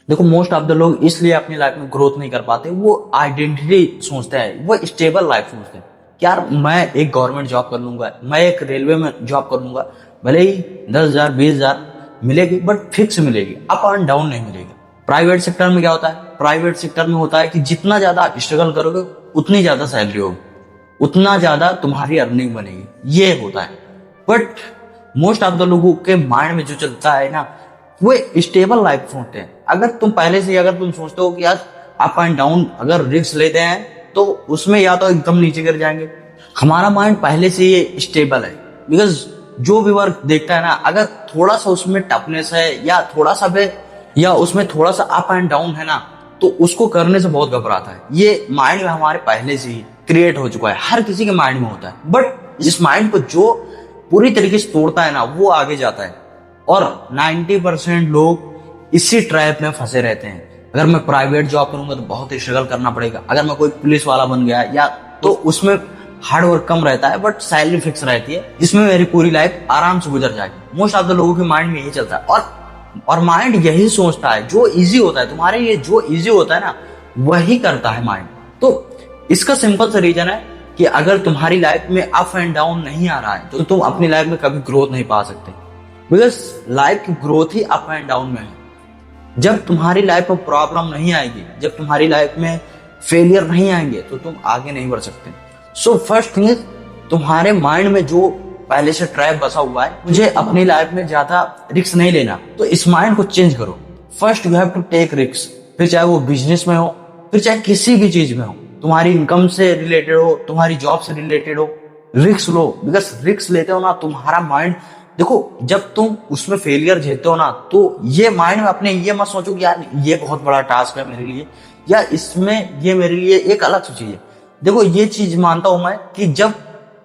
देखो most of the लोग इसलिए अपनी लाइफ में ग्रोथ नहीं कर पाते, वो आइडेंटिटी सोचते हैं, वो स्टेबल लाइफ सोचते हैं कि यार मैं एक गवर्नमेंट जॉब कर लूंगा, मैं एक रेलवे में जॉब कर लूंगा, भले ही 10,000 20,000 मिलेगी बट फिक्स मिलेगी, अप एंड डाउन नहीं मिलेगी। प्राइवेट सेक्टर में क्या होता है? प्राइवेट सेक्टर में होता है कि जितना ज्यादा स्ट्रगल करोगे उतनी ज्यादा सैलरी होगी, उतना ज्यादा तुम्हारी अर्निंग बनेगी, ये होता है। बट मोस्ट ऑफ द लोगों के माइंड में जो चलता है ना, वो स्टेबल लाइफ सोचते हैं। अगर तुम पहले से अगर तुम सोचते हो कि यार अप एंड डाउन अगर रिस्क लेते हैं तो उसमें या तो एकदम नीचे गिर जाएंगे, हमारा माइंड पहले से ये स्टेबल है। बिकॉज जो भी वर्क देखता है ना, अगर थोड़ा सा उसमें टफनेस है या थोड़ा सा भी या उसमें थोड़ा सा अप एंड डाउन है ना, तो उसको करने से बहुत घबराता है। ये माइंड में हमारे पहले से ही क्रिएट हो चुका है, हर किसी के माइंड में होता है। बट इस माइंड को जो पूरी तरीके से तोड़ता है ना, वो आगे जाता है। और 90% लोग इसी ट्रैप में फंसे रहते हैं। अगर मैं प्राइवेट जॉब करूंगा तो बहुत स्ट्रगल करना पड़ेगा, अगर मैं कोई पुलिस वाला बन गया या तो उसमें हार्ड वर्क कम रहता है बट सैलरी फिक्स रहती है, जिसमें मेरी पूरी लाइफ आराम से गुजर जाएगी। मोस्ट ऑफ द लोगों के माइंड में यही चलता है। और माइंड यही सोचता है, जो इजी होता है तुम्हारे लिए, जो इजी होता है ना वही करता है माइंड। तो इसका सिंपल सा रीजन है कि अगर तुम्हारी लाइफ में अप एंड डाउन नहीं आ रहा है तो तुम अपनी लाइफ में कभी ग्रोथ नहीं पा सकते। बिकॉज लाइफ की growth he up and down में है। जब तुम्हारी लाइफ में प्रॉब्लम नहीं आएगी, जब तुम्हारी लाइफ में फेलियर नहीं आएंगे तो तुम आगे नहीं बढ़ सकते। सो फर्स्ट थिंग इज, तुम्हारे माइंड में जो पहले से ट्रैप बसा हुआ है, मुझे अपनी लाइफ में ज्यादा रिस्क नहीं लेना, तो इस माइंड को चेंज करो। First you have to take risk. फिर चाहे वो बिजनेस में हो, फिर चाहे किसी भी चीज में हो, तुम्हारी इनकम से रिलेटेड हो, तुम्हारी जॉब से रिलेटेड हो, रिस्क लो। बिकॉज रिस्क लेते हो ना, तुम्हारा माइंड, देखो जब तुम उसमें फेलियर झेलते हो ना, तो ये माइंड में अपने ये मत सोचो कि यार ये बहुत बड़ा टास्क है मेरे लिए, या इसमें ये मेरे लिए एक अलग सी चीज है। देखो ये चीज मानता हूं मैं कि जब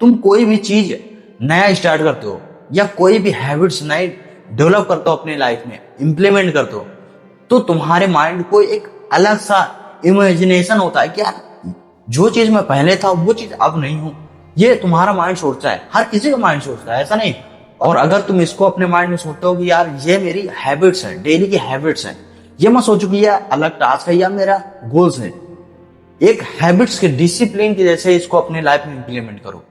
तुम कोई भी चीज नया स्टार्ट करते हो या कोई भी हैबिट्स नए डेवलप करते हो अपनी लाइफ में, इंप्लीमेंट करते हो, तो तुम्हारे माइंड को एक अलग सा इमेजिनेशन होता है कि यार जो चीज मैं पहले था वो चीज अब नहीं हूं। ये तुम्हारा माइंड सोचता है, हर किसी का माइंड सोचता है, ऐसा नहीं। और अगर तुम इसको अपने माइंड में सोचते हो कि यार ये मेरी हैबिट्स है, डेली की हैबिट्स है, ये मत सोचो कि ये अलग टास्क है या मेरा गोल्स है। एक हैबिट्स के डिसिप्लिन की जैसे इसको अपनी लाइफ में इंप्लीमेंट करो,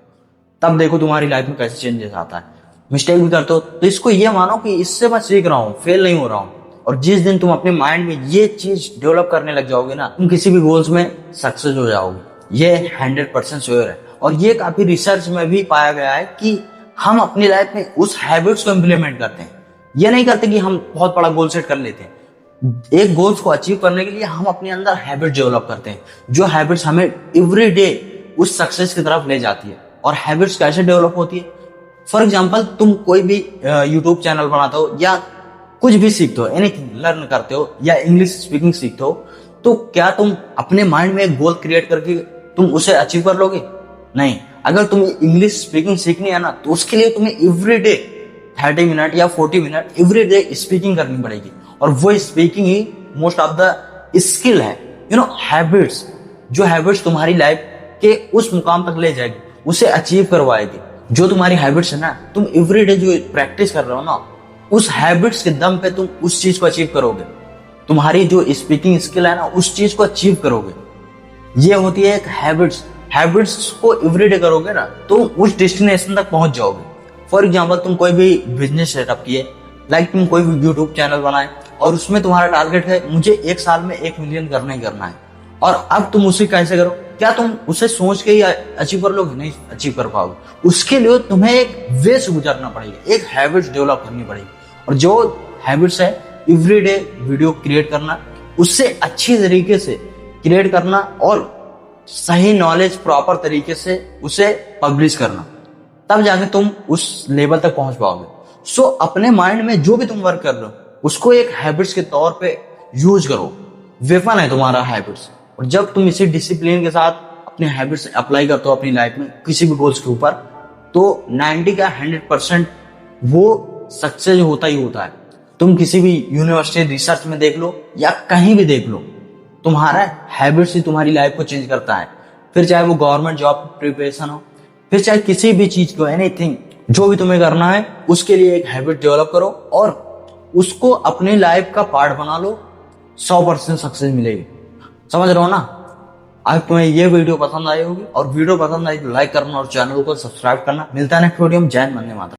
तब देखो तुम्हारी लाइफ में कैसे चेंजेस आता है। मिस्टेक भी करते हो तो इसको ये मानो कि इससे मैं सीख रहा हूँ, फेल नहीं हो रहा हूँ। और जिस दिन तुम अपने माइंड में ये चीज डेवलप करने लग जाओगे ना, तुम किसी भी गोल्स में सक्सेस हो जाओगे। ये 100% श्योर है। और ये काफी रिसर्च में भी पाया गया है कि हम अपनी लाइफ में उस हैबिट्स को इंप्लीमेंट करते हैं। ये नहीं करते कि हम बहुत बड़ा गोल सेट कर लेते हैं। एक गोल्स को अचीव करने के लिए हम अपने अंदर हैबिट डेवलप करते हैं, जो हैबिट्स हमें एवरी डे उस सक्सेस की तरफ ले जाती है। और हैबिट्स कैसे डेवलप होती है? फॉर एग्जाम्पल, तुम कोई भी यूट्यूब चैनल बनाते हो या कुछ भी सीखते हो, एनीथिंग लर्न करते हो या इंग्लिश स्पीकिंग सीखते हो, तो क्या तुम अपने माइंड में एक गोल क्रिएट करके तुम उसे अचीव कर लोगे? नहीं। अगर तुम्हें इंग्लिश स्पीकिंग सीखनी है ना, तो उसके लिए तुम्हें एवरी डे 30 मिनट या 40 मिनट एवरी डे स्पीकिंग करनी पड़ेगी। और वो speaking he most of the skill है, हैबिट्स। जो हैबिट्स तुम्हारी लाइफ के उस मुकाम तक ले जाएगी, उसे अचीव करवाएगी। जो तुम्हारी हैबिट्स है ना, तुम एवरी डे जो प्रैक्टिस कर रहे हो ना, उस हैबिट्स के दम पे तुम उस चीज को अचीव करोगे। तुम्हारी जो स्पीकिंग स्किल है ना, उस चीज को अचीव करोगे। ये होती है एक हैबिट्स। हैबिट्स को एवरीडे करोगे ना, तो उस डेस्टिनेशन तक पहुंच जाओगे। फॉर एग्जांपल, तुम कोई भी बिजनेस सेटअप किए, लाइक तुम कोई भी यूट्यूब चैनल बनाए और उसमें तुम्हारा टारगेट है मुझे 1 साल में 1 मिलियन करना ही करना है। और अब तुम उसे कैसे करो? क्या तुम उसे सोच के ही अचीव कर लोगे? नहीं अचीव कर पाओगे। उसके लिए तुम्हें एक वे से गुजरना पड़ेगा, एक हैबिट्स डेवलप करनी पड़ेगी। और जो हैबिट्स है, एवरीडे वीडियो क्रिएट करना, उससे अच्छी तरीके से क्रिएट करना और सही नॉलेज प्रॉपर तरीके से उसे पब्लिश करना, तब जाके तुम उस लेवल तक पहुंच पाओगे। सो अपने माइंड में जो भी तुम वर्क कर रहे हो, उसको एक हैबिट्स के तौर पे यूज करो। वेपन है तुम्हारा हैबिट्स। और जब तुम इसी डिसिप्लिन के साथ अपने हैबिट्स अप्लाई करते हो अपनी लाइफ में किसी भी गोल्स के ऊपर, तो 90 का 100% वो सक्सेस होता ही होता है। तुम किसी भी यूनिवर्सिटी रिसर्च में देख लो या कहीं भी देख लो, तुम्हारा हैबिट्स ही तुम्हारी लाइफ को चेंज करता है। फिर चाहे वो गवर्नमेंट जॉब प्रिपरेशन हो, फिर चाहे किसी भी चीज को, एनीथिंग जो भी तुम्हें करना है, उसके लिए एक हैबिट डेवलप करो और उसको अपनी लाइफ का पार्ट बना लो। 100% सक्सेस मिलेगी। समझ रहे हो ना? आज तुम्हें ये वीडियो पसंद आई होगी, और वीडियो पसंद आई तो लाइक करना और चैनल को सब्सक्राइब करना। मिलता है नेक्स्ट वीडियो में। जय हिंद, वंदे मातरम।